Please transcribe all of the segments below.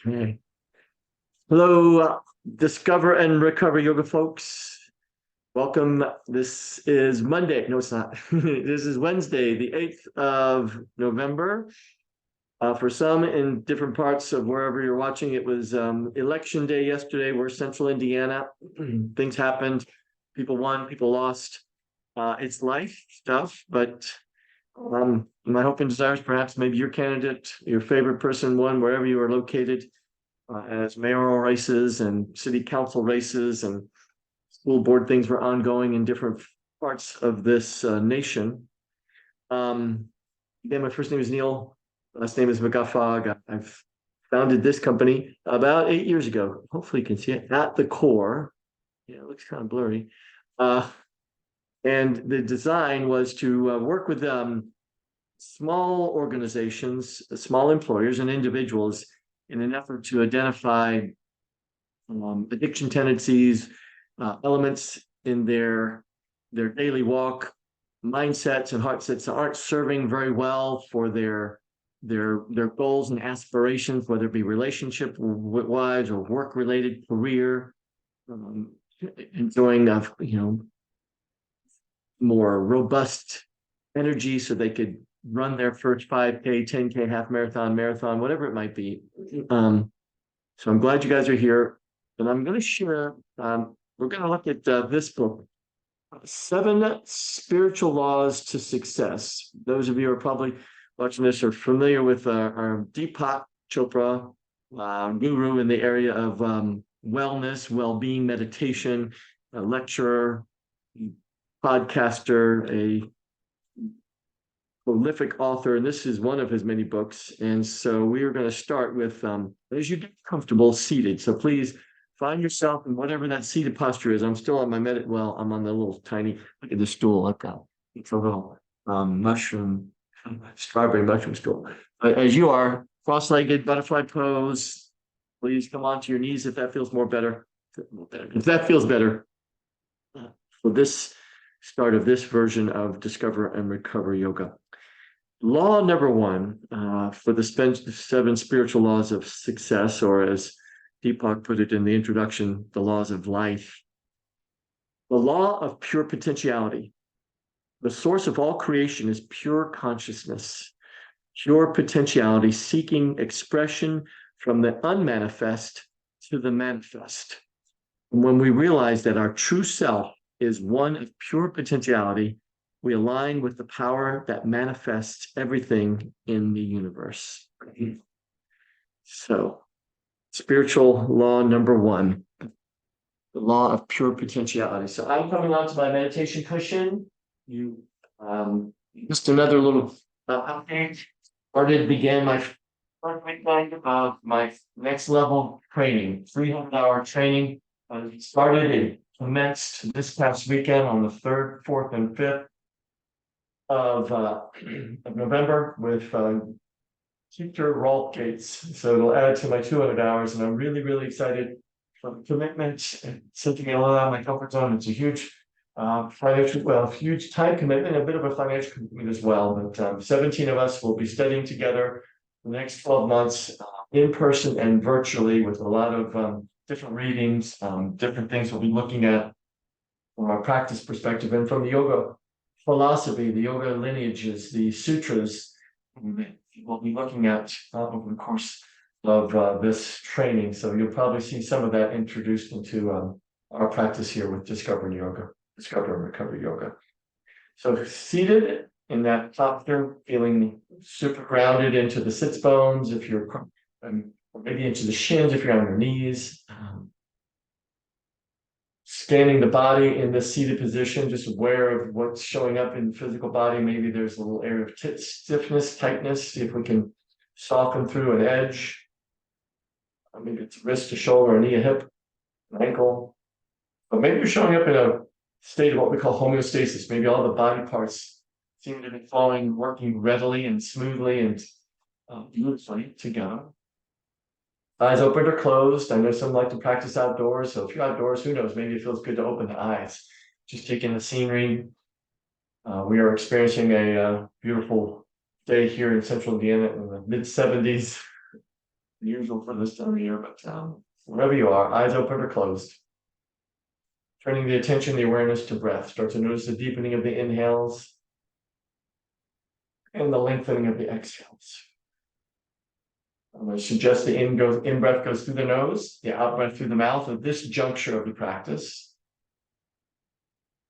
Okay. Hello, Discover and Recover Yoga folks. Welcome. This is Monday. No, it's not. This is Wednesday, the 8th of November. For some in different parts of wherever you're watching, it was election day yesterday. We're central Indiana. Things happened. People won, people lost. It's life stuff, but my hope and desire is perhaps maybe your candidate, your favorite person won wherever you are located. As mayoral races and city council races and school board things were ongoing in different parts of this nation. Again, my first name is Neil. Last name is McGuffog. I've founded this company about 8 years ago. Hopefully you can see it at the core. Yeah, it looks kind of blurry. And the design was to work with small organizations, small employers and individuals in an effort to identify addiction tendencies, elements in their daily walk, mindsets and heart sets that aren't serving very well for their goals and aspirations, whether it be relationship wise or work related, career, enjoying more robust energy so they could run their first 5K, 10K, half marathon, whatever it might be. So I'm glad you guys are here. And I'm going to share, we're going to look at this book, 7 Spiritual Laws to Success. Those of you who are probably watching this are familiar with our Deepak Chopa, guru in the area of wellness, well-being, meditation, a lecturer, podcaster, a prolific author, and this is one of his many books. And so we are going to start with, as you get comfortable, seated. So please find yourself in whatever that seated posture is. I'm still on my I'm on the little tiny, look at the stool. I've got it's a little strawberry mushroom stool. But as you are, cross-legged, butterfly pose, please come onto your knees if that feels more better. If that feels better. For this start of this version of Discover and Recover Yoga. Law number 1 for the 7 spiritual laws of success, or as Deepak put it in the introduction, the laws of life. The law of pure potentiality. The source of all creation is pure consciousness, pure potentiality seeking expression from the unmanifest to the manifest. And when we realize that our true self is one of pure potentiality, we align with the power that manifests everything in the universe. So, spiritual law number 1, the law of pure potentiality. So I'm coming onto my meditation cushion. You, just another little update. Began my first weekend of my next level training, 300-hour training. Started and commenced this past weekend on the 3rd, 4th, and 5th of November with teacher Rolf Gates. So it'll add to my 200 hours, and I'm really, really excited for the commitment and something a little out of my comfort zone. It's a huge huge time commitment, a bit of a financial commitment as well. But 17 of us will be studying together the next 12 months, in person and virtually, with a lot of different readings, different things we'll be looking at from our practice perspective, and from the yoga philosophy, the yoga lineages, the sutras, we'll be looking at over the course of this training. So you'll probably see some of that introduced into our practice here with Discover and Recover Yoga. So seated in that posture, feeling super grounded into the sits bones, if you're or maybe into the shins if you're on your knees. Scanning the body in this seated position, just aware of what's showing up in the physical body. Maybe there's a little area of stiffness, tightness. See if we can soften through an edge. Maybe it's wrist to shoulder, a knee, a hip, an ankle. But maybe you're showing up in a state of what we call homeostasis. Maybe all the body parts seem to be flowing, working readily and smoothly and beautifully together. Eyes open or closed. I know some like to practice outdoors. So if you're outdoors, who knows? Maybe it feels good to open the eyes. Just taking the scenery. We are experiencing a beautiful day here in central Indiana in the mid-70s. Usual for this time of year, but wherever you are, eyes open or closed. Turning the attention, the awareness to breath. Start to notice the deepening of the inhales and the lengthening of the exhales. I'm going to suggest the in breath goes through the nose, the out breath through the mouth at this juncture of the practice.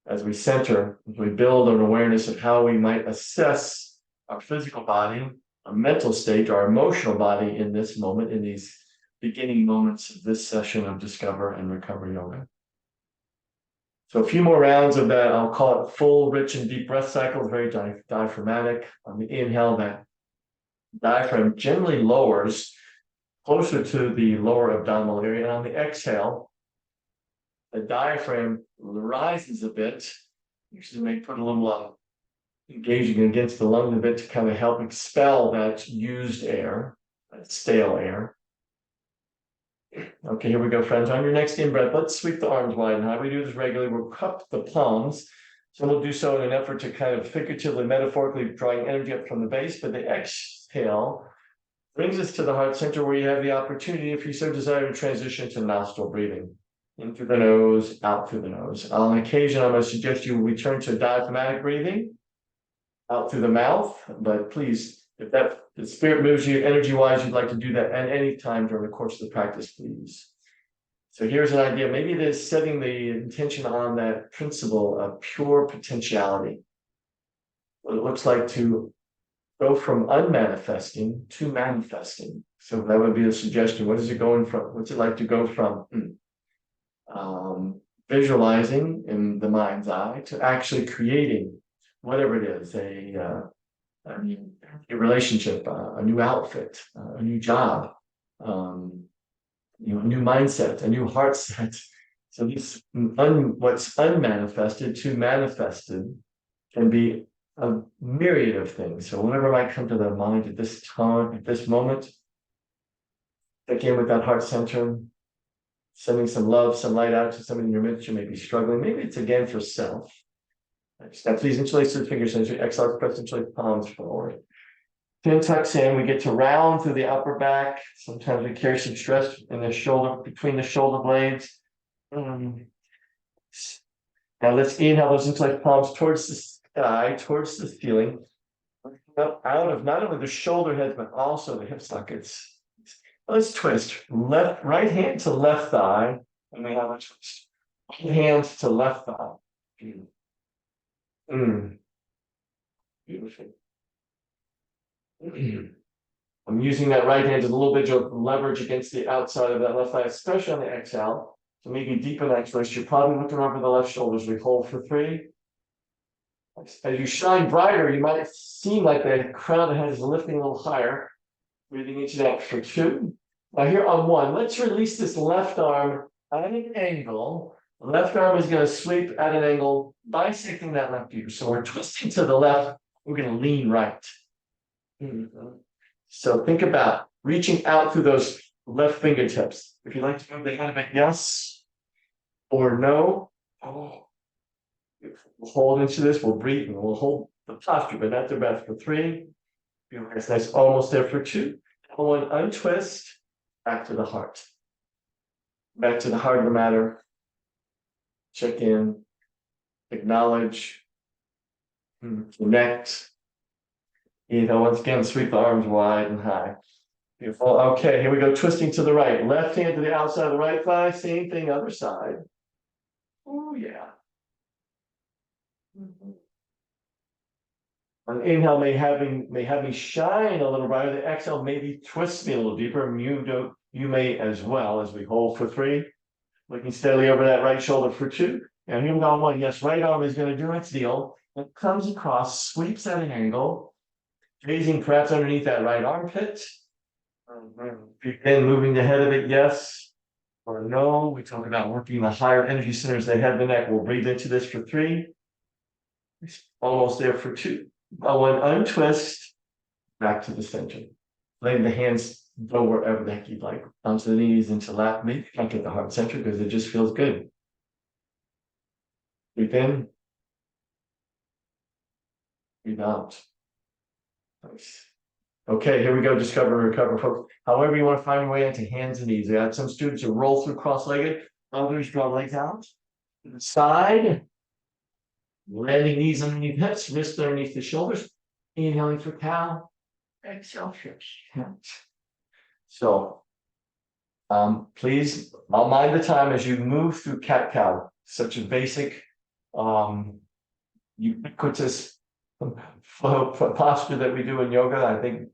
As we center, as we build an awareness of how we might assess our physical body, our mental state, our emotional body in this moment, in these beginning moments of this session of Discover and Recover Yoga. So a few more rounds of that, I'll call it full, rich, and deep breath cycles, very diaphragmatic. On the inhale, that diaphragm generally lowers closer to the lower abdominal area. And on the exhale, the diaphragm rises a bit. Usually may put a little engaging against the lung a bit to kind of help expel that used air, that stale air. Okay, here we go, friends. On your next in-breath, let's sweep the arms wide and high. We do this regularly. We'll cup the palms. So we'll do so in an effort to kind of figuratively, metaphorically drawing energy up from the base. But the exhale brings us to the heart center where you have the opportunity, if you so desire, to transition to nostril breathing. In through the nose, out through the nose. On occasion, I'm going to suggest you return to diaphragmatic breathing, out through the mouth. But please, if the spirit moves you energy-wise, you'd like to do that at any time during the course of the practice, please. So here's an idea. Maybe it is setting the intention on that principle of pure potentiality. What it looks like to go from unmanifesting to manifesting. So that would be a suggestion. What is it going from? What's it like to go from visualizing in the mind's eye to actually creating whatever it is, a relationship, a new outfit, a new job, a new mindset, a new heart set. So this what's unmanifested to manifested can be a myriad of things. So whatever might come to the mind at this time, at this moment, again with that heart center, sending some love, some light out to somebody in your midst who may be struggling. Maybe it's again for self. Now, please interlace the fingers and exhale, press interlace palms forward. Chin tucks in, we get to round through the upper back. Sometimes we carry some stress in the shoulder, between the shoulder blades. Now let's inhale those interlace palms towards the sky, towards the ceiling. Up out of not only the shoulder heads, but also the hip sockets. Let's twist. Right hand to left thigh, and we have a twist. Right hand to left thigh. Beautiful. I'm using that right hand as a little bit of leverage against the outside of that left thigh, especially on the exhale. So maybe deepen that twist. You're probably looking over the left shoulder as we hold for 3. As you shine brighter, you might seem like the crown of the head is lifting a little higher. Breathing into that for 2. Now here on 1, let's release this left arm at an angle. The left arm is going to sweep at an angle, bisecting that left ear. So we're twisting to the left. We're going to lean right. So think about reaching out through those left fingertips. If you'd like to move the head a bit, yes or no. Oh. We'll hold into this. We'll breathe and we'll hold the posture, but not the breath for 3. It's nice, almost there for 2. 1, untwist, back to the heart. Back to the heart of the matter. Check in, acknowledge, connect. Once again, sweep the arms wide and high. Beautiful. Okay, here we go. Twisting to the right. Left hand to the outside of the right thigh. Same thing, other side. Oh, yeah. An inhale may have me shine a little brighter. The exhale maybe twists me a little deeper. You may as well as we hold for 3. Looking steadily over that right shoulder for 2. And here we go on 1. Yes, right arm is going to do its deal. It comes across, sweeps at an angle, gazing perhaps underneath that right armpit. Begin moving the head of it, yes or no. We talk about working the higher energy centers, the head, the neck. We'll breathe into this for 3. Almost there for 2. 1, untwist, back to the center. Letting the hands go wherever the heck you'd like. Onto the knees, into lap, maybe back at the heart center because it just feels good. Breathe in. Breathe out. Nice. Okay, here we go. Discover and recover, folks. However, you want to find your way into hands and knees. I had some students who roll through cross-legged. Others draw legs out to the side, landing knees underneath hips, wrists underneath the shoulders. Inhaling for cow. Exhale for cat. So, please, I'll mind the time as you move through cat cow. Such a basic, ubiquitous posture that we do in yoga. I think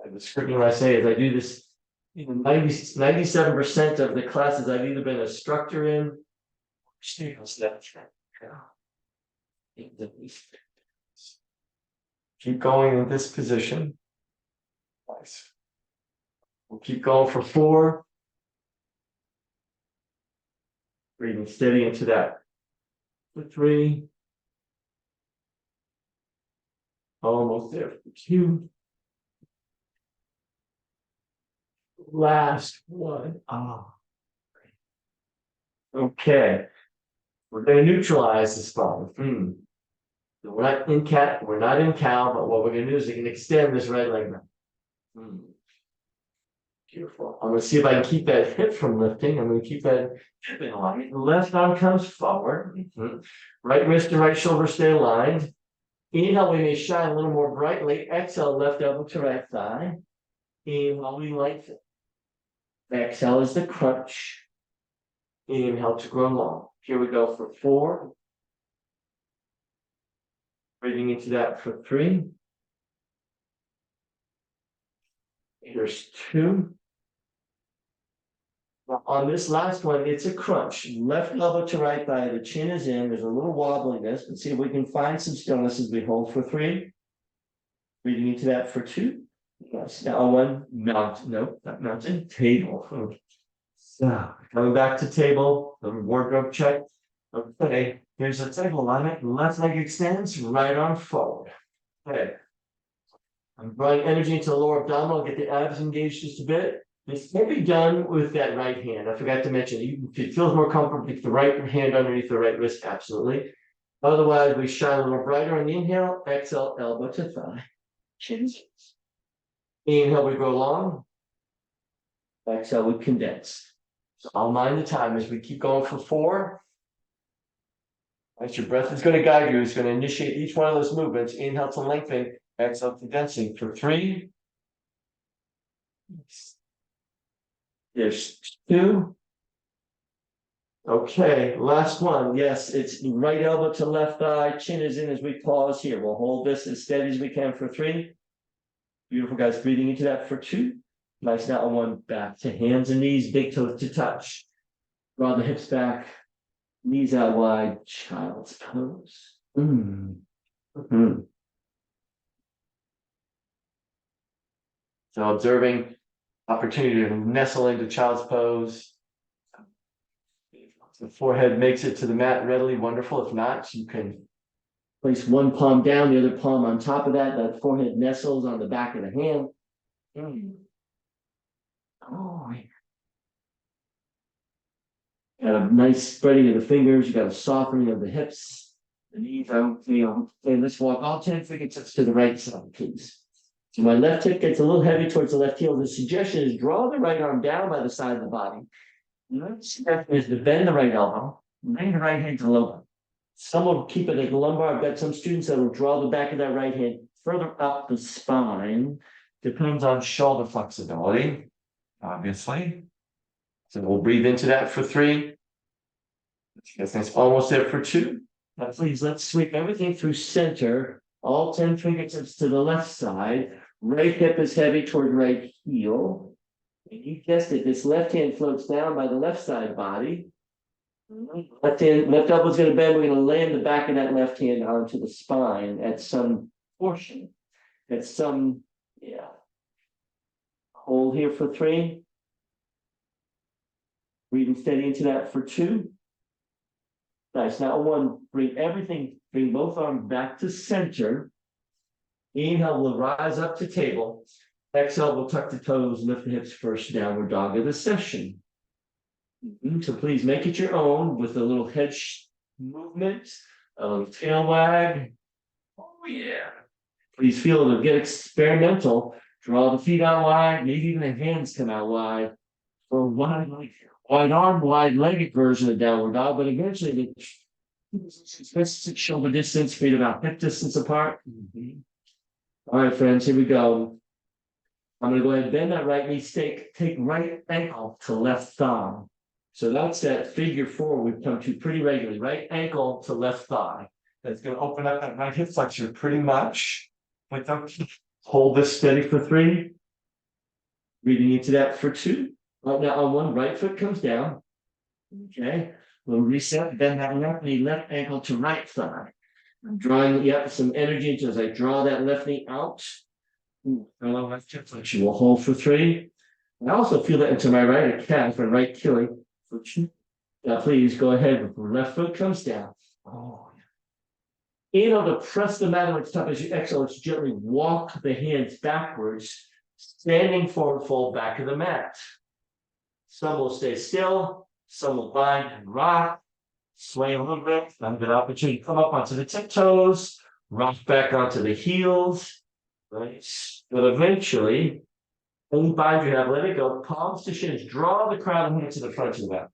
the scripting I say is I do this in 97% of the classes I've either been a instructor in or students that keep going in this position. Nice. We'll keep going for 4. Breathing steady into that. For 3. Almost there. For 2. Last one. Okay. We're going to neutralize the spine. So we're not in cat, we're not in cow, but what we're going to do is we can extend this right leg. Beautiful. I'm going to see if I can keep that hip from lifting. I'm going to keep that hip in line. The left arm comes forward. Right wrist and right shoulder stay aligned. Inhale, we may shine a little more brightly. Exhale, left elbow to right thigh. Inhale, we lengthen. Exhale is the crunch. Inhale to grow long. Here we go for 4. Breathing into that for 3. Here's 2. Now on this last one, it's a crunch. Left elbow to right thigh, the chin is in. There's a little wobbliness, but see if we can find some stillness as we hold for 3. Breathing into that for 2. Yes, now 1, mount, nope, not mountain, table. So coming back to table, the wardrobe check. Okay, here's the table alignment. Left leg extends, right arm forward. Okay. I'm drawing energy into the lower abdominal, get the abs engaged just a bit. This can be done with that right hand. I forgot to mention, if it feels more comfortable, keep the right hand underneath the right wrist, absolutely. Otherwise, we shine a little brighter on the inhale, exhale, elbow to thigh. Chins. Inhale, we grow long. Exhale, we condense. So I'll mind the time as we keep going for 4. As your breath is going to guide you, it's going to initiate each one of those movements. Inhale to lengthen, exhale condensing for 3. There's 2. Okay, last one. Yes, it's right elbow to left thigh, chin is in as we pause here. We'll hold this as steady as we can for 3. Beautiful, guys. Breathing into that for 2. Nice. Now 1 back to hands and knees, big toes to touch. Draw the hips back, knees out wide, child's pose. So observing opportunity to nestle into child's pose. The forehead makes it to the mat readily, wonderful. If not, you can place one palm down, the other palm on top of that. That forehead nestles on the back of the hand. Oh, got a nice spreading of the fingers. You got a softening of the hips, the knees out. And let's walk all 10 fingertips to the right side, please. So my left hip gets a little heavy towards the left heel. The suggestion is draw the right arm down by the side of the body. The suggestion is to bend the right elbow, bring the right hand to the lower. Some will keep it at the lumbar. I've got some students that will draw the back of that right hand further up the spine. Depends on shoulder flexibility, obviously. So we'll breathe into that for 3. That's almost there for 2. Now please, let's sweep everything through center. All 10 fingertips to the left side. Right hip is heavy toward right heel. And you guessed it, this left hand floats down by the left side body. Left elbow is going to bend. We're going to land the back of that left hand onto the spine at some portion. At some, Hold here for 3. Breathing steady into that for 2. Nice. Now 1, bring both arms back to center. Inhale, we'll rise up to table. Exhale, we'll tuck the toes, lift the hips first, downward dog of the session. So please make it your own with a little head movement, a little tail wag. Oh yeah. Please feel it. Get experimental. Draw the feet out wide. Maybe even the hands come out wide. For wide arm, wide legged version of downward dog. But eventually, shoulder distance, feet about hip distance apart. All right, friends, here we go. I'm going to go ahead and bend that right knee, take right ankle to left thigh. So that's that figure four we've come to pretty regularly. Right ankle to left thigh. That's going to open up that right hip flexor pretty much. Hold this steady for 3. Breathing into that for 2. Right now on 1, right foot comes down. Okay. We'll reset, bend that left knee, left ankle to right thigh. I'm drawing some energy into as I draw that left knee out. Left hip flexion. We'll hold for 3. I also feel that into my right calf and right Achilles for 2. Now please go ahead. The left foot comes down. Oh. Inhale to press the mat on its top as you exhale. Let's gently walk the hands backwards, standing forward, fold back of the mat. Some will stay still, some will bind and rock, sway a little bit. Have a good opportunity to come up onto the tiptoes, rock back onto the heels, right? But eventually, any bind you have, let it go. Palms to shins. Draw the crown of the head to the front of the mat.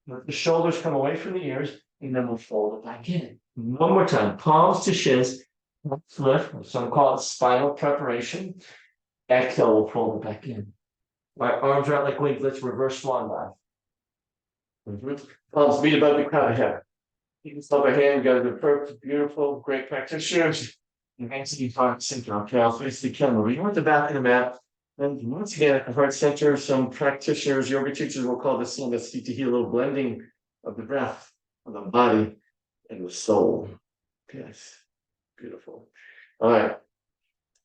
Let the shoulders come away from the ears, and then we'll fold it back in. One more time. Palms to shins. Lift. Some call it spinal preparation. Exhale, we'll fold it back in. All right, arms are out like wings. Let's reverse swan dive. Palms meet above the crown of the head. You can stop a hand. You got a perfect, beautiful, great practitioners. Advancing you find center. Okay, I'll face the camera. We want the back of the mat. And once again, at the heart center, some practitioners, yoga teachers will call this Namaste to heal, a little blending of the breath, of the body, and the soul. Yes, beautiful. All right,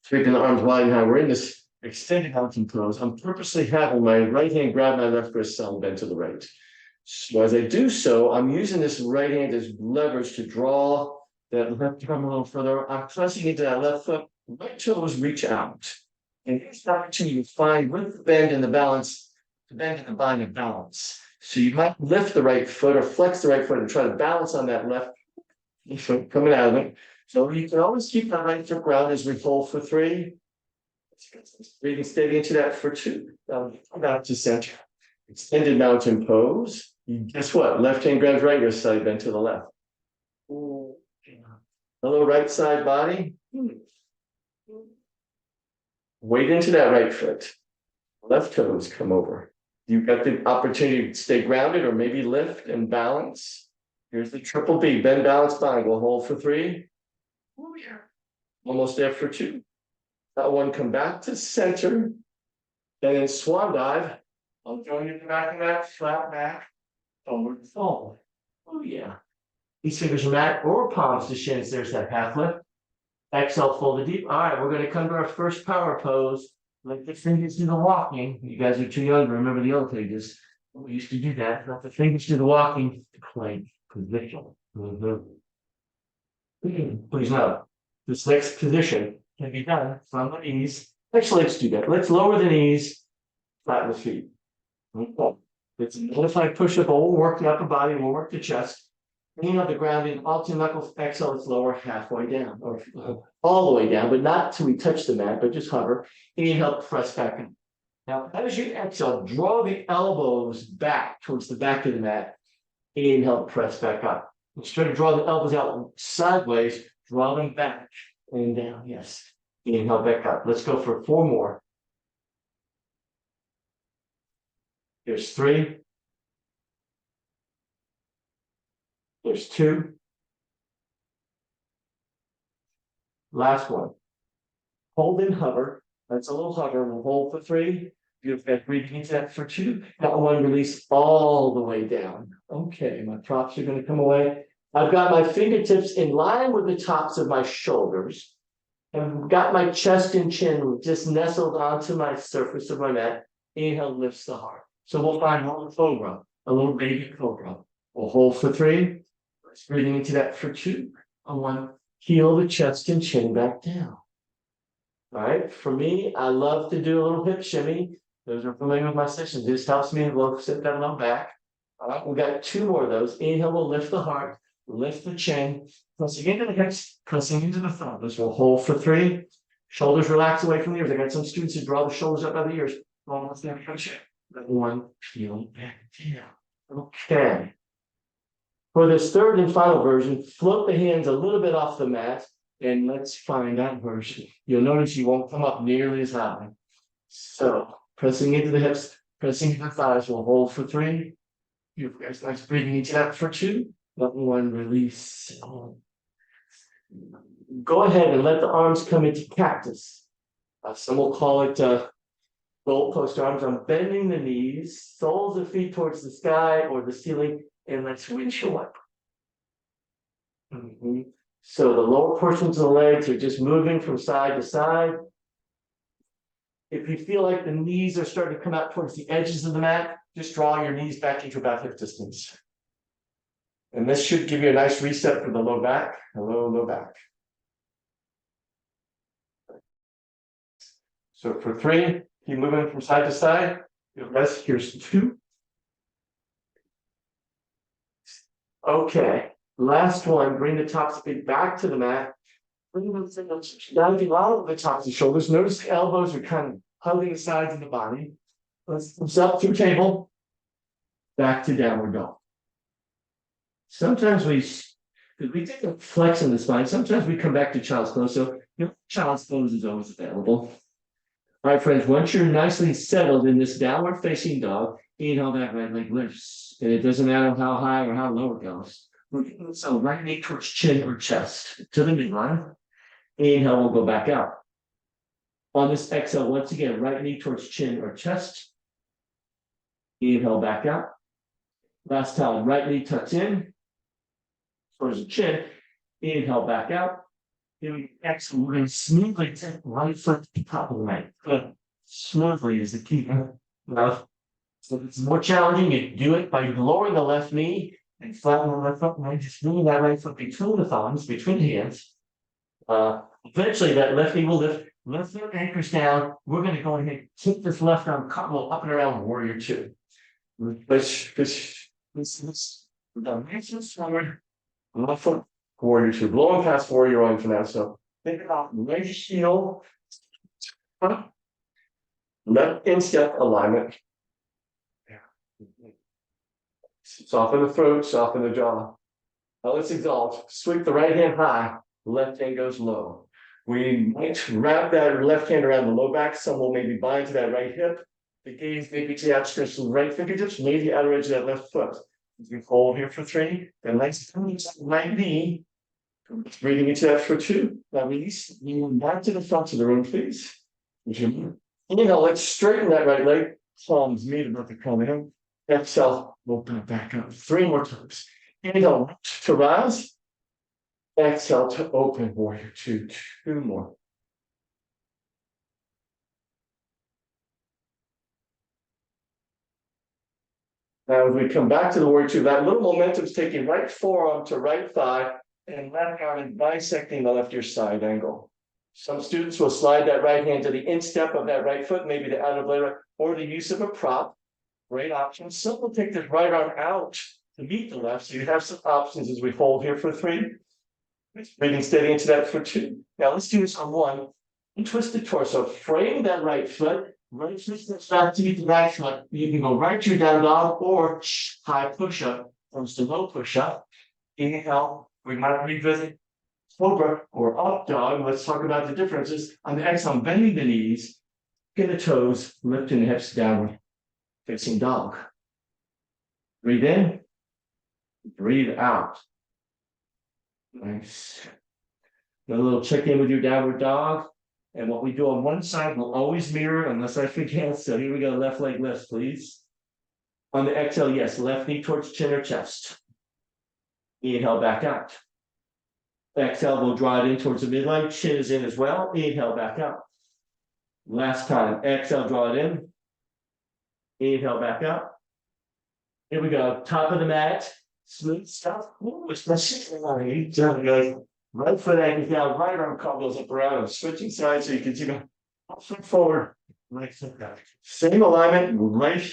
sweeping the arms wide now. We're in this extended mountain pose. I'm purposely having my right hand grab my left wrist, thumb bent to the right. So as I do so, I'm using this right hand as leverage to draw that left arm a little further. I'm pressing into that left foot. Right toes reach out. And here's the opportunity to find with the bend and the balance, the bend and the bind of balance. So you might lift the right foot or flex the right foot and try to balance on that left foot coming out of it. So you can always keep that right foot grounded as we hold for 3. Breathing steady into that for 2. Come back to center. Extended mountain pose. Guess what? Left hand grabs right wrist, side bend to the left. Hello, right side body. Weight into that right foot. Left toes come over. You've got the opportunity to stay grounded or maybe lift and balance. Here's the triple B. Bend, balance, bind. We'll hold for 3. Oh, yeah. Almost there for 2. That 1, come back to center. And then swan dive. I'll join you in the back of that, flat back, forward fold. Oh, yeah. These fingers are mat or palms to shins. There's that half lift. Exhale, fold it deep. All right, we're going to come to our first power pose. Let the fingers do the walking. You guys are too young to remember the old pages. We used to do that. Let the fingers do the walking. Plank position. Please note, this next position can be done from the knees. Actually, let's do that. Let's lower the knees, flatten the feet. Okay. It's a modified push-up. We'll work the upper body. We'll work the chest. Inhale the grounding, alternate knuckles, exhale, let's lower halfway down, or all the way down, but not till we touch the mat, but just hover. Inhale, press back in. Now, as you exhale, draw the elbows back towards the back of the mat. Inhale, press back up. Instead of draw the elbows out sideways, draw them back and down. Yes. Inhale, back up. Let's go for 4 more. There's 3. There's 2. Last one. Hold and hover. That's a little hover. We'll hold for 3. You've got breathing into that for 2. That one release all the way down. Okay, my props are going to come away. I've got my fingertips in line with the tops of my shoulders. I've got my chest and chin just nestled onto my surface of my mat. Inhale lifts the heart. So we'll find a little cobra, a little baby cobra. We'll hold for 3. Breathing into that for 2. I want to heel the chest and chin back down. All right. For me, I love to do a little hip shimmy. Those are familiar with my sessions. This helps me to sit that low back. All right. We've got 2 more of those. Inhale, we'll lift the heart, lift the chin, pressing into the hips, pressing into the thumbs. We'll hold for 3. Shoulders relax away from the ears. I got some students who draw the shoulders up by the ears. Almost never touch it. One, feel back down. Okay. For this third and final version, float the hands a little bit off the mat, and let's find that version. You'll notice you won't come up nearly as high. So, pressing into the hips, pressing into the thighs, we'll hold for 3. You guys, nice breathing into that for 2. Let 1 release. Go ahead and let the arms come into cactus. Some will call it goalpost arms. I'm bending the knees, soles of feet towards the sky or the ceiling, and let's windshield up. So the lower portions of the legs are just moving from side to side. If you feel like the knees are starting to come out towards the edges of the mat, just draw your knees back into about hip distance. And this should give you a nice reset for the low back. Hello, low back. So for 3, keep moving from side to side. You'll rest. Here's 2. Okay, last one. Bring the tops of feet back to the mat. Bring them diving out of the tops of the shoulders. Notice the elbows are kind of hugging the sides of the body. Let's come up through table. Back to downward dog. Sometimes we take a flex in the spine. Sometimes we come back to child's pose. So, child's pose is always available. All right, friends, once you're nicely settled in this downward facing dog, inhale, that right leg lifts. And it doesn't matter how high or how low it goes. So right knee towards chin or chest to the midline. Inhale, we'll go back out. On this exhale, once again, right knee towards chin or chest. Inhale, back out. Last time, right knee tucks in towards the chin. Inhale, back out. Here we exhale, we're going to smoothly take right foot to the top of the mat. Good. Smoothly is the key. Now, so it's more challenging. You do it by lowering the left knee and flattening the left foot, and just moving that right foot between the thumbs, between the hands. Eventually, that left knee will lift. Left foot anchors down. We're going to go ahead and kick this left arm cartwheel up and around Warrior 2. This. Dimensions forward. Left foot. Warrior 2, blowing past Warrior 1 for now. So think about right heel, left instep alignment. Soften the throat, soften the jaw. Now let's exalt. Sweep the right hand high, left hand goes low. We might wrap that left hand around the low back. Some will maybe bind to that right hip. The gaze maybe to the outstretched right fingertips, maybe the outer edge of that left foot. You hold here for 3, then let's right knee. Breathing into that for 2. Now release. Back to the front of the room, please. Inhale, let's straighten that right leg. Palms meet above the crown. Exhale, open it back up. 3 more times. Inhale to rise. Exhale to open, Warrior 2. 2 more. Now, as we come back to the Warrior 2, that little momentum is taking right forearm to right thigh and left arm is bisecting the left ear side angle. Some students will slide that right hand to the instep of that right foot, maybe the outer blade, or the use of a prop. Great option. Some will take this right arm out to meet the left. So you have some options as we hold here for 3. Breathing steady into that for 2. Now let's do this on 1. And twist the torso. Frame that right foot. Right foot steps back to meet the right foot. You can go right to your down dog or high push-up. Comes to low push-up. Inhale. We might revisit cobra or up dog. Let's talk about the differences. On the exhale, bending the knees, pin the toes, lifting the hips downward, facing dog. Breathe in, breathe out. Nice. A little check in with your downward dog. And what we do on one side will always mirror unless I forget. So here we go. Left leg lifts, please. On the exhale, yes, left knee towards chin or chest. Inhale back out. Exhale, we'll draw it in towards the midline. Chin is in as well. Inhale back out. Last time. Exhale, draw it in. Inhale back out. Here we go. Top of the mat. Smooth stuff. Ooh, especially right foot anchors down. Right arm goes up around. Switching sides so you can see the foot forward. Right foot back. Same alignment. Right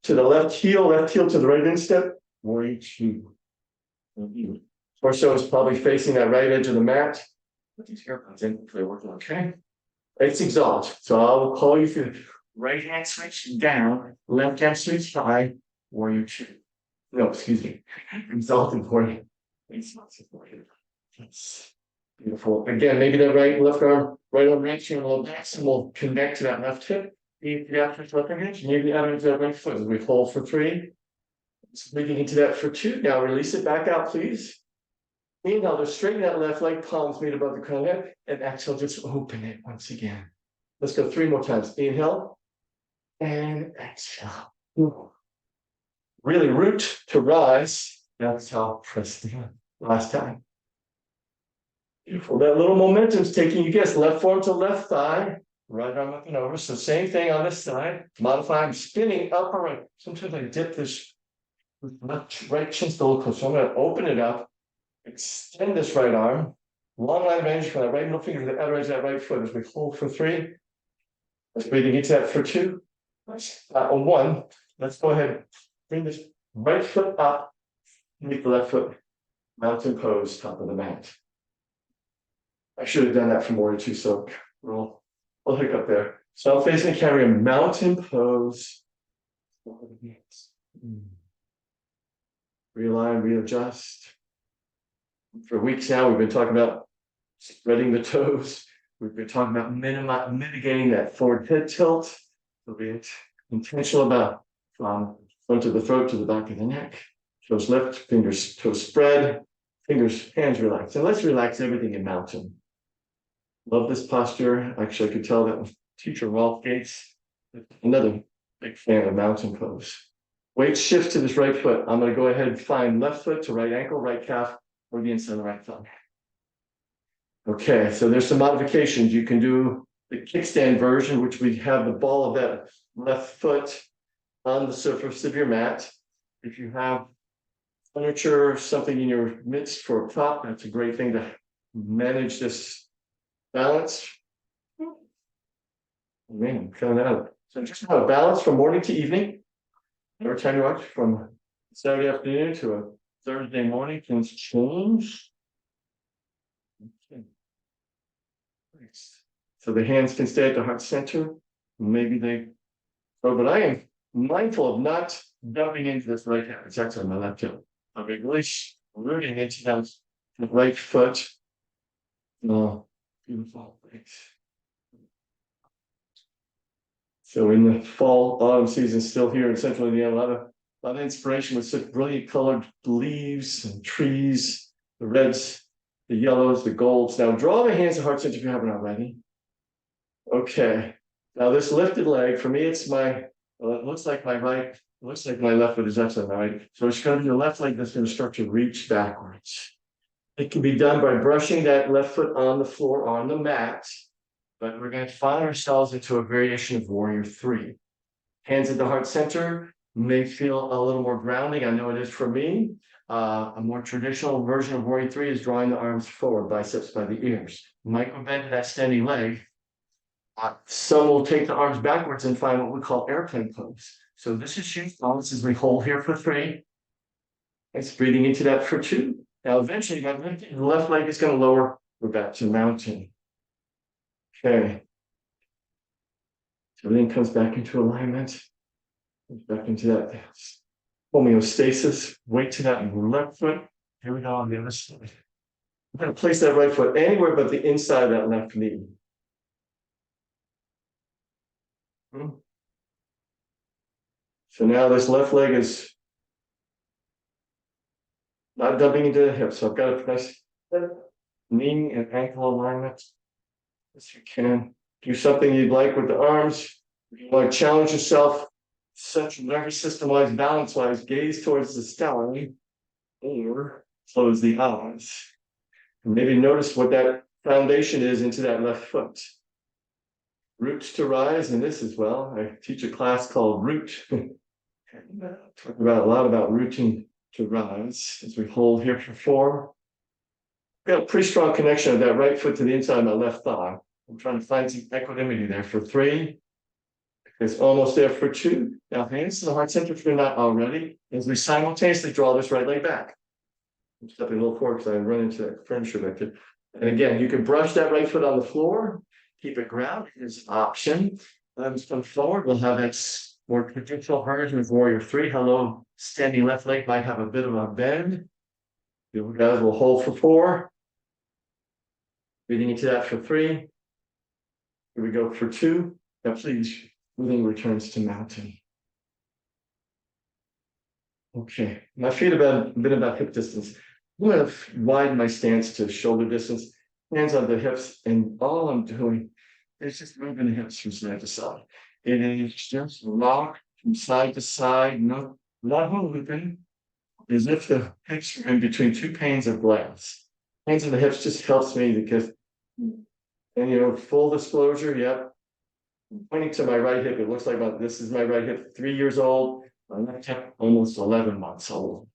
to the left heel to the right instep. Warrior 2. Torso is probably facing that right edge of the mat. Put these earphones in, hopefully they're working okay. It's exhaust. So I'll call you through right hand switch down, left hand switch high, warrior two. No, excuse me. Exalted warrior. Exalted warrior. That's beautiful. Again, maybe that left arm, right arm reaching a little back, and we'll connect to that left hip. The after left hand, maybe out into that right foot as we hold for three. Just breathing into that for two. Now release it back out, please. Inhale, just straighten that left leg, palms meet above the crown of the neck, and exhale, just open it once again. Let's go three more times. Inhale and exhale. Really root to rise. Exhale, press down. Last time. Beautiful. That little momentum is taking you, guess, left forearm to left thigh, right arm up and over. So same thing on this side. Modify. I'm spinning up or right. Sometimes I dip this left right shin still a little close. So I'm going to open it up. Extend this right arm, long line of energy from that right middle finger to the outer edge of that right foot as we hold for three. Let's breathing into that for two. On one, let's go ahead, bring this right foot up, meet the left foot, mountain pose, top of the mat. I should have done that for warrior two, so we'll hiccup there. So I'm facing carry a mountain pose. Realign, readjust. For weeks now, we've been talking about spreading the toes. We've been talking about mitigating that forward head tilt. So be intentional about from front of the throat to the back of the neck. Toes lift, fingers, toes spread, fingers, hands relax. And let's relax everything in mountain. Love this posture. Actually, I could tell that teacher Rolf Gates, another big fan of mountain pose. Weight shift to this right foot. I'm going to go ahead and find left foot to right ankle, right calf, or the inside of the right thumb. Okay, so there's some modifications. You can do the kickstand version, which we have the ball of that left foot on the surface of your mat. If you have furniture or something in your midst for a prop, that's a great thing to manage this balance. Man, I'm feeling that out. So just have a balance from morning to evening. Every time you watch from Saturday afternoon to a Thursday morning, things change. Okay. Nice. So the hands can stay at the heart center. Maybe they, oh, but I am mindful of not dumping into this right hand. It's actually on my left hip. I'm really rooting into that right foot. Oh, beautiful. Thanks. So in the fall, autumn season, still here in central Indiana, a lot of inspiration with such brilliant colored leaves and trees, the reds, the yellows, the golds. Now draw the hands to heart center if you haven't already. Okay. Now this lifted leg, for me, it's my, well, it looks like my right, it looks like my left foot is actually my right. So it's going to be the left leg that's going to start to reach backwards. It can be done by brushing that left foot on the floor, on the mat. But we're going to find ourselves into a variation of warrior three. Hands at the heart center may feel a little more grounding. I know it is for me. A more traditional version of warrior three is drawing the arms forward, biceps by the ears. Micro bend to that standing leg. Some will take the arms backwards and find what we call airplane pose. So this is shoe balance as we hold here for three. It's breathing into that for two. Now eventually, the left leg is going to lower. We're back to mountain. Okay. So everything comes back into alignment. Comes back into that homeostasis. Weight to that left foot. Here we go on the other side. I'm going to place that right foot anywhere but the inside of that left knee. So now this left leg is not dumping into the hip. So I've got a nice knee and ankle alignment. As you can do something you'd like with the arms. If you want to challenge yourself, central nervous system wise, balance wise, gaze towards the sky or close the eyes. And maybe notice what that foundation is into that left foot. Roots to rise, and this as well. I teach a class called Root. Talk about a lot about rooting to rise as we hold here for four. We've got a pretty strong connection of that right foot to the inside of my left thigh. I'm trying to find some equanimity there for three. It's almost there for two. Now hands to the heart center if you're not already, as we simultaneously draw this right leg back. I'm stepping a little forward because I run into that furniture back there. And again, you can brush that right foot on the floor, keep it grounded is an option. Let's come forward. We'll have that more traditional version of Warrior 3. Hello, standing left leg might have a bit of a bend. You guys will hold for 4. Breathing into that for 3. Here we go for 2. Now please, breathing returns to mountain. Okay, my feet have been about hip distance. I'm going to widen my stance to shoulder distance, hands on the hips, and all I'm doing is just moving the hips from side to side. It is just rock from side to side, not moving, as if the hips are in between 2 panes of glass. Hands on the hips just helps me because, and full disclosure, yep. I'm pointing to my right hip. It looks like this is my right hip, 3 years old. My left hip, almost 11 months old.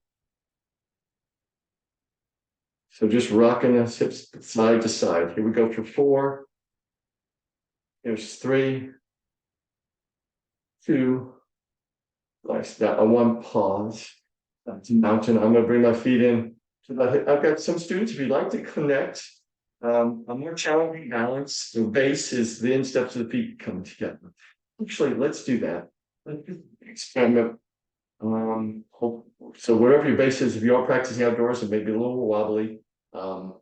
So just rocking the hips side to side. Here we go for 4. Here's 3, 2, like that. 1 pause. That's a mountain. I'm going to bring my feet in to the hip. I've got some students, if you'd like to connect, a more challenging balance. The base is the insteps of the feet come together. Actually, let's do that. Let's experiment. So whatever your base is, if you are practicing outdoors, it may be a little wobbly. So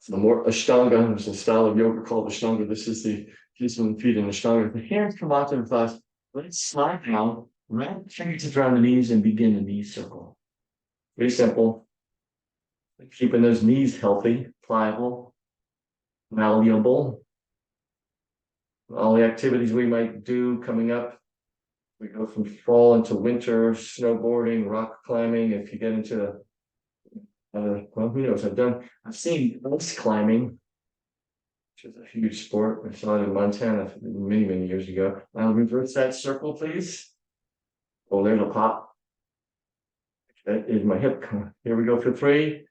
more Ashtanga, there's a style of yoga called Ashtanga. This is the placement of the feet in Ashtanga. The hands come onto the thighs. Let's slide down, wrap the fingertips around the knees and begin the knee circle. Very simple. Keeping those knees healthy, pliable, malleable. All the activities we might do coming up. We go from fall into winter, snowboarding, rock climbing. If you get into well, who knows? I've seen ice climbing, which is a huge sport. I saw it in Montana many, many years ago. Now reverse that circle, please. Oh, there's a pop. That is my hip. Here we go for 3.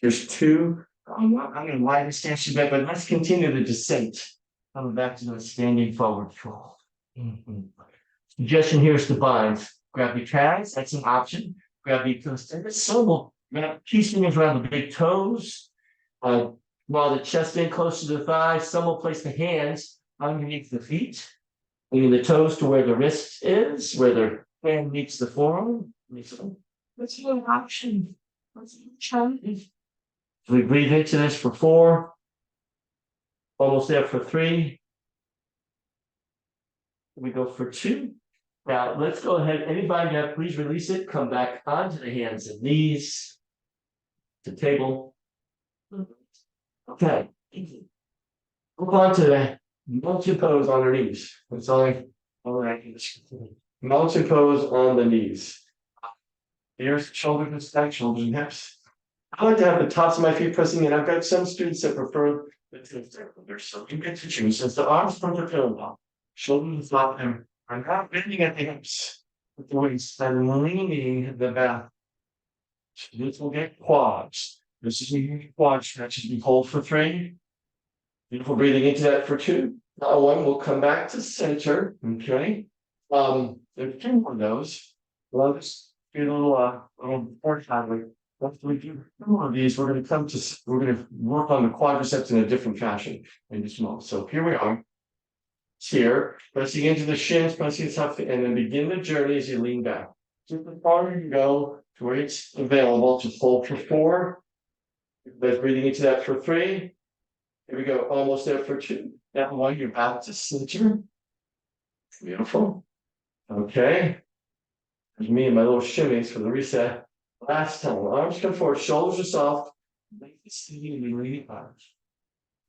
Here's 2. I'm going to widen the stance a bit, but let's continue the descent. Coming back to the standing forward fold. Suggestion here is to bind. Grab your calves, that's an option. Grab your toes. So we'll piece fingers around the big toes. While the chest in close to the thighs, some will place the hands underneath the feet, bringing the toes to where the wrist is, where the hand meets the forearm. That's an option. That's a challenge. So we breathe into this for 4. Almost there for 3. We go for 2. Now, let's go ahead. Anybody now, please release it. Come back onto the hands and knees. To table. Okay. Move on to the mountain pose on the knees. That's all right. Mountain pose on the knees. Here's shoulders and stack, shoulders and hips. I like to have the tops of my feet pressing in. I've got some students that prefer the tips there, so you get to choose. Since the arms front are parallel, shoulders flat them are not bending at the hips, with the waist and leaning the back. So this will get quads. This is a quad stretch as we hold for 3. Beautiful breathing into that for 2. Now 1 will come back to center. Okay. There's 2 more of those. Well, just do a little more time. After we do 2 more of these, we're going to work on the quadriceps in a different fashion in just a moment. So here we are. Here, pressing into the shins, pressing the top, and then begin the journey as you lean back. Just as far as you go to where it's available, just hold for 4. Let's breathing into that for 3. Here we go, almost there for 2. That 1, you're back to center. Beautiful. Okay. There's me and my little shimmies for the reset. Last time, arms come forward, shoulders are soft. Make the seat and lean arms.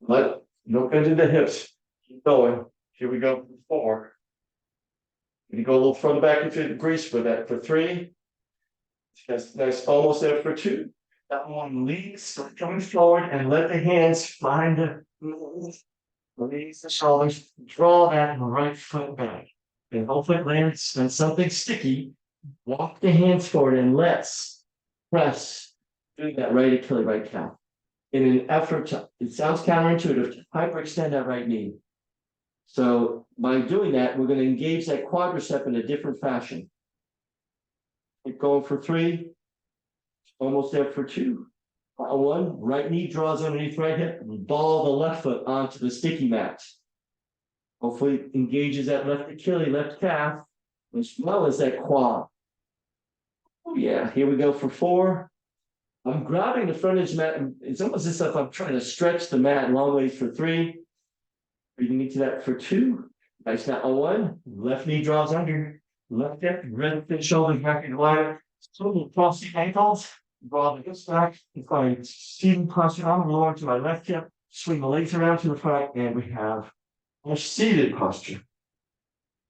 Don't bend in the hips. Keep going. Here we go for 4. You go a little further back into the grease for that for 3. That's nice, almost there for 2. That 1 leads, coming forward, and let the hands find the release the shoulders, draw that right foot back. And hopefully it lands on something sticky. Walk the hands forward and let's press through that right Achilles, right calf. In an effort to, it sounds counterintuitive, to hyperextend that right knee. So by doing that, we're going to engage that quadricep in a different fashion. Keep going for 3. Almost there for 2. One, right knee draws underneath right hip, ball the left foot onto the sticky mat. Hopefully engages that left Achilles, left calf, as well as that quad. Oh yeah, here we go for 4. I'm grabbing the front edge mat, and it's almost as if I'm trying to stretch the mat long way for 3. Breathing into that for 2. Nice mat on 1. Left knee draws under. Left hip, right foot, shoulders back in the line. Swivel across the ankles. Draw the hips back. If I seated posture, I'm lower to my left hip. Swing the legs around to the front, and we have a seated posture.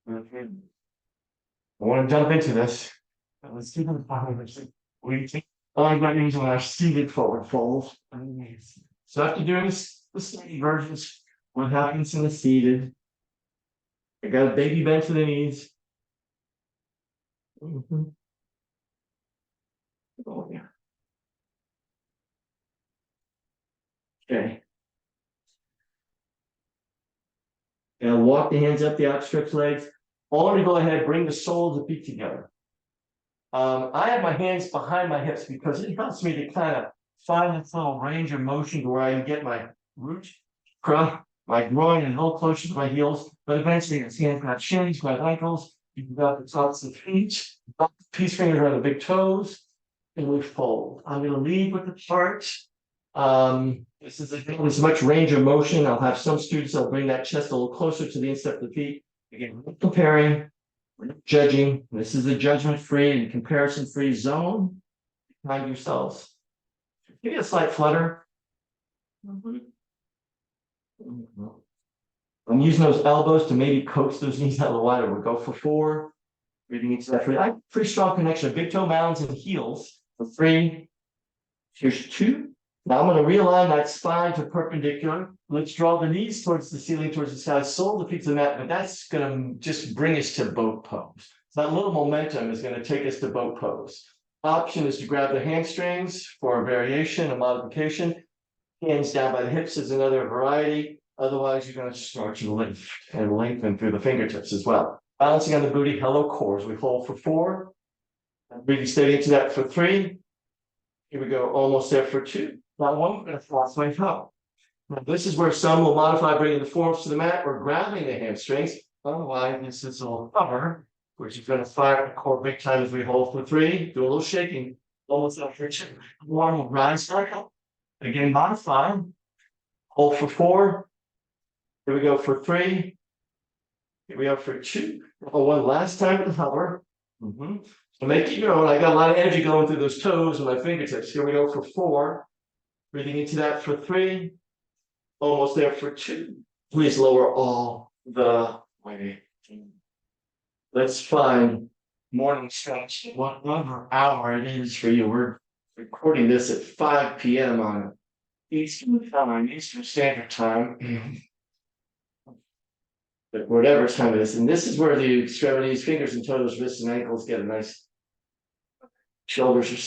Okay. I want to jump into this. Let's do the we take all my knees on our seated forward fold. So after doing the steady versions, what happens in the seated? I got a baby bend to the knees. Oh, yeah. Okay. Now walk the hands up the outstretched legs. I want to go ahead, bring the soles of the feet together. I have my hands behind my hips because it helps me to kind of find this little range of motion to where I can get my root, my groin, and a little closer to my heels. But eventually, it's hands grab shins, grab ankles. You can grab the tops of the feet. Peace fingers around the big toes, and we fold. I'm going to lead with the chart. This is as much range of motion. I'll have some students that'll bring that chest a little closer to the instep of the feet. Again, we're comparing, we're not judging. This is a judgment-free and comparison-free zone. Find yourselves. Give me a slight flutter. I'm using those elbows to maybe coax those knees out a little wider. We'll go for 4. Breathing into that 3. I have pretty strong connection of big toe mounds and heels for 3. Here's 2. Now I'm going to realign that spine to perpendicular. Let's draw the knees towards the ceiling, towards the sky, sole the feet to the mat, but that's going to just bring us to boat pose. So that little momentum is going to take us to boat pose. Option is to grab the hamstrings for a variation, a modification. Hands down by the hips is another variety. Otherwise, you're going to start to lift and lengthen through the fingertips as well. Balancing on the booty, hello core. We hold for 4. Breathing steady into that for 3. Here we go, almost there for 2. Now 1, we're going to cross my toe. Now this is where some will modify bringing the forearms to the mat or grabbing the hamstrings. Otherwise, this is a little cover, which is going to fire the core big time as we hold for 3. Do a little shaking, almost up for 2. 1 will rise back up. Again, modify. Hold for 4. Here we go for 3. Here we go for 2. 1 last time to hover. So make it your own. I got a lot of energy going through those toes and my fingertips. Here we go for 4. Breathing into that for 3. Almost there for 2. Please lower all the way. Let's find morning stretch, whatever hour it is for you. We're recording this at 5 p.m. on Eastern Standard Time. But whatever time it is. And this is where the extremities, fingers and toes, wrists and ankles get a nice shoulders are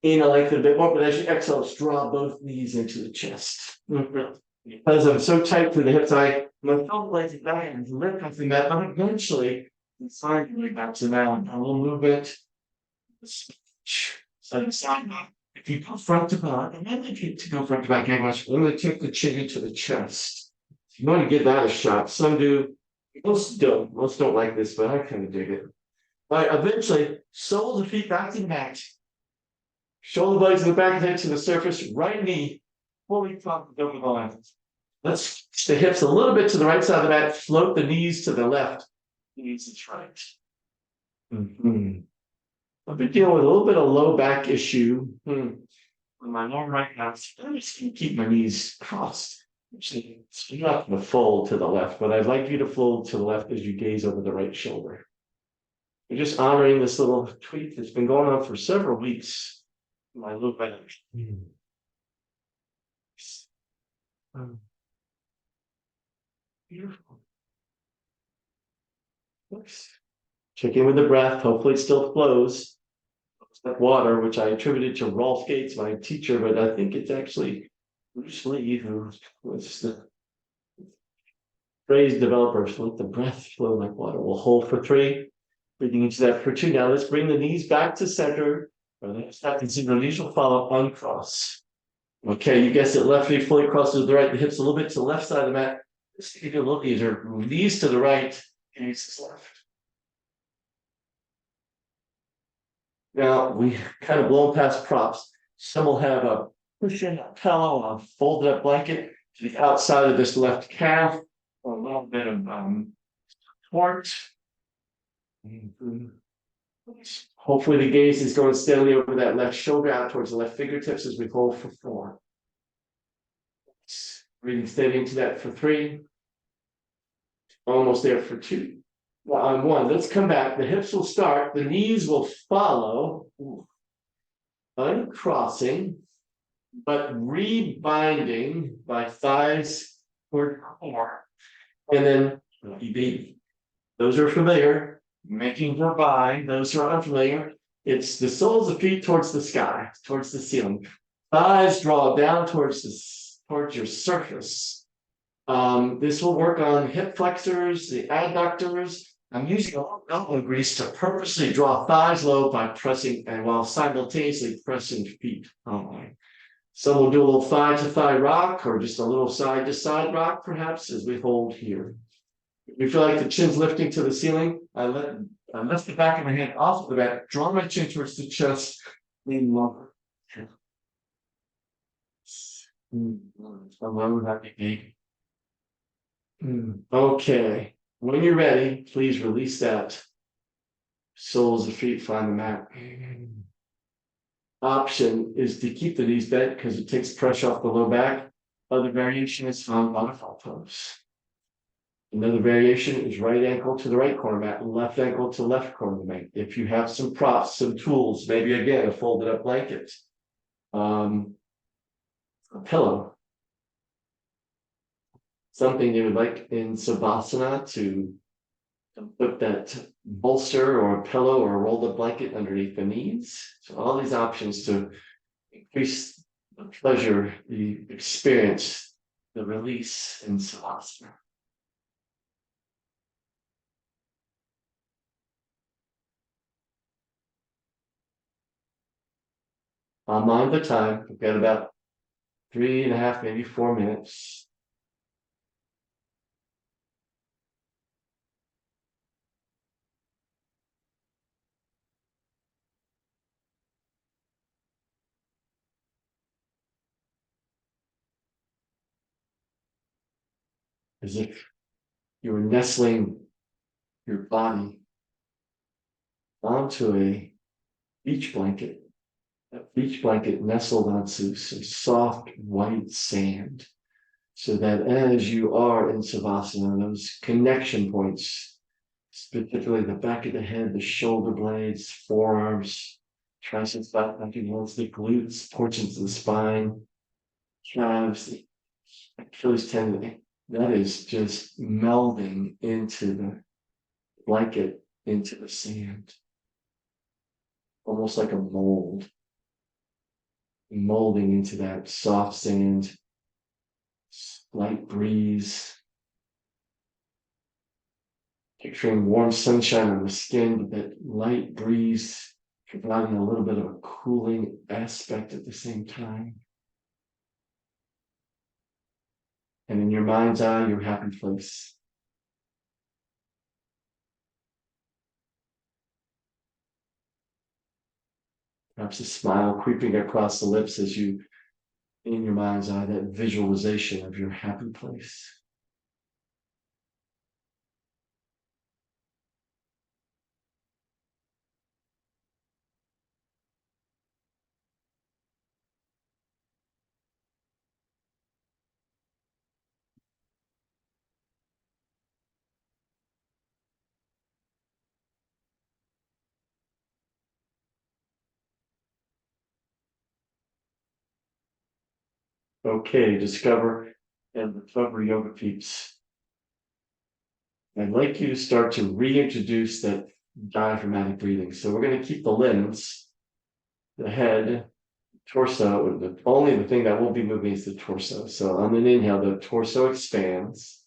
in, I lengthen a bit more, but as you exhale, let's draw both knees into the chest. Because I'm so tight through the hips, my thumb lays it back and lift off the mat, but eventually side back to the mat. A little movement. Side to side. If you go front to back, and then if you go front to back, I'm going to take the chin into the chest. You want to give that a shot. Some do, most don't. Most don't like this, but I kind of dig it. All right, eventually, sole the feet back to the mat. Shoulder blades in the back of the head to the surface, right knee fully propped over the left. Let's push the hips a little bit to the right side of the mat, float the knees to the left. Knees is right. I've been dealing with a little bit of low back issue. With my lower right now, I'm just going to keep my knees crossed. Actually, it's not going to fold to the left, but I'd like you to fold to the left as you gaze over the right shoulder. You're just honoring this little tweak that's been going on for several weeks. My low back. Beautiful. Check in with the breath. Hopefully it still flows. It's like water, which I attributed to Rolf Gates, my teacher, but I think it's actually Bruce Lee who was the phrase developer. So let the breath flow like water. We'll hold for 3. Breathing into that for 2. Now let's bring the knees back to center. For the next half consider these will follow uncross. Okay, you guessed it, left knee fully crosses to the right, the hips a little bit to the left side of the mat. This to give you a little easier. Knees to the right, gaze is left. Now we kind of blown past props. Some will have a cushion, a pillow, a folded up blanket to the outside of this left calf, a little bit of support. Hopefully the gaze is going steadily over that left shoulder out towards the left fingertips as we hold for 4. Breathing steady into that for 3. Almost there for 2. On 1, let's come back. The hips will start, the knees will follow, uncrossing, but rebinding by thighs toward core. And then baby. Those are familiar. Making her bind. Those who are unfamiliar. It's the soles of feet towards the sky, towards the ceiling. Thighs draw down towards your surface. This will work on hip flexors, the adductors. I'm using a little elbow grease to purposely draw thighs low by pressing and while simultaneously pressing feet. Some will do a little thigh to thigh rock or just a little side to side rock, perhaps, as we hold here. If you feel like the chin's lifting to the ceiling, I lift the back of my hand off of the mat, draw my chin towards the chest, lean lower. Okay, when you're ready, please release that. Soles of feet find the mat. Option is to keep the knees bent because it takes pressure off the low back. Other variation is found butterfly pose. Another variation is right ankle to the right corner mat, left ankle to left corner mat. If you have some props, some tools, maybe again a folded up blanket, a pillow, something you would like in Savasana to put that bolster or a pillow or a rolled up blanket underneath the knees. So all these options to increase the pleasure, the experience, the release in Savasana. I'll mind the time. We've got about 3.5, maybe 4 minutes. As if you were nestling your body onto a beach blanket. That beach blanket nestled onto some soft white sand, so that as you are in Savasana, those connection points, specifically the back of the head, the shoulder blades, forearms, triceps, back, the glutes, portions of the spine, calves, the Achilles tendon, that is just melding into the blanket, into the sand, almost like a mold, molding into that soft sand, light breeze, picturing warm sunshine on the skin, but that light breeze providing a little bit of a cooling aspect at the same time. And in your mind's eye, your happy place. Perhaps a smile creeping across the lips as you, in your mind's eye, that visualization of your happy place. Okay, Discover and Recover Yoga Peeps. I'd like you to start to reintroduce that diaphragmatic breathing. So we're going to keep the limbs, the head, torso. Only the thing that won't be moving is the torso. So on an inhale, the torso expands.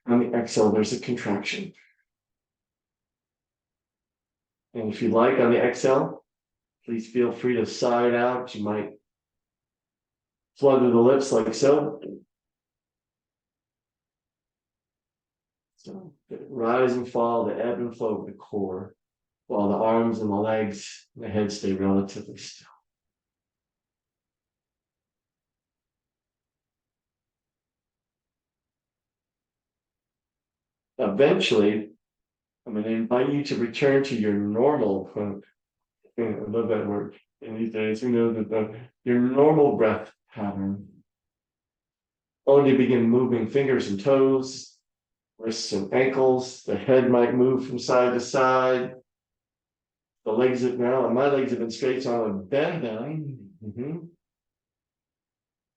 On the exhale, there's a contraction. And if you like on the exhale, please feel free to sigh it out. You might flutter the lips like so. So rise and fall, the ebb and flow of the core, while the arms and the legs, and the head stay relatively still. Eventually, I'm going to invite you to return to your normal, I love that word in these days, that your normal breath pattern. Only begin moving fingers and toes, wrists and ankles. The head might move from side to side. The legs have now, and my legs have been straight, so I'm going to bend them.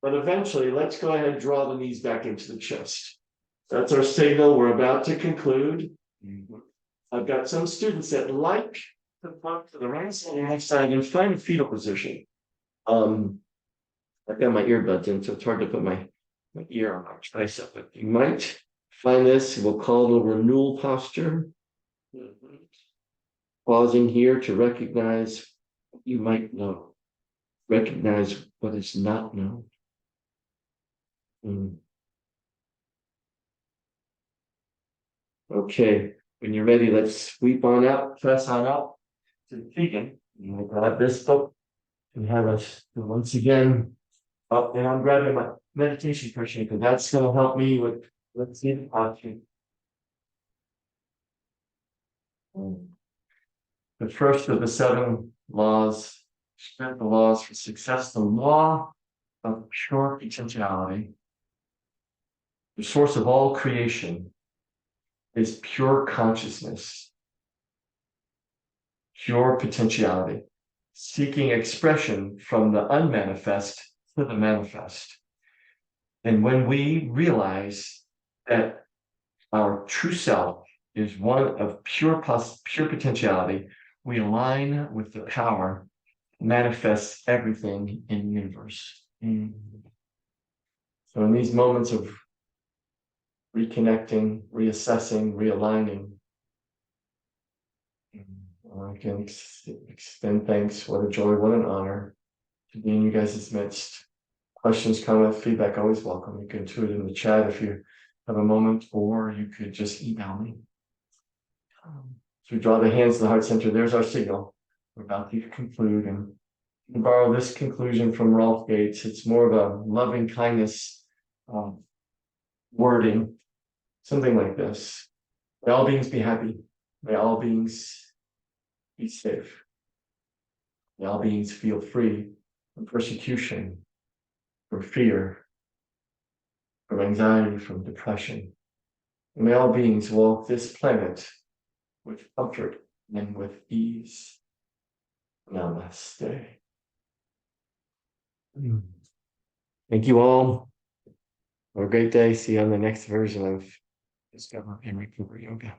But eventually, let's go ahead and draw the knees back into the chest. That's our signal. We're about to conclude. I've got some students that like to pop to the right side and left side and find a fetal position. I've got my earbuds in, so it's hard to put my ear on my tricep, but you might find this. We'll call it a renewal posture. Pausing here to recognize what you might know, recognize what is not known. Okay, when you're ready, let's sweep on up, press on up to the vegan. I'm going to grab this book and have us once again up, and I'm grabbing my meditation cushion because that's going to help me with, let's see the posture. The first of the 7 laws, the laws for success, the law of pure potentiality. The source of all creation is pure consciousness, pure potentiality, seeking expression from the unmanifest to the manifest. And when we realize that our true self is one of pure potentiality, we align with the power that manifests everything in the universe. So in these moments of reconnecting, reassessing, realigning, I can extend thanks. What a joy, what an honor to be in you guys' midst. Questions, comments, feedback, always welcome. You can do it in the chat if you have a moment, or you could just email me. So we draw the hands to the heart center. There's our signal. We're about to conclude, and borrow this conclusion from Rolf Gates. It's more of a loving kindness wording, something like this. May all beings be happy. May all beings be safe. May all beings feel free from persecution, from fear, from anxiety, from depression. And may all beings walk this planet with comfort and with ease. Namaste. Thank you all. Have a great day. See you on the next version of Discover and Recover Yoga.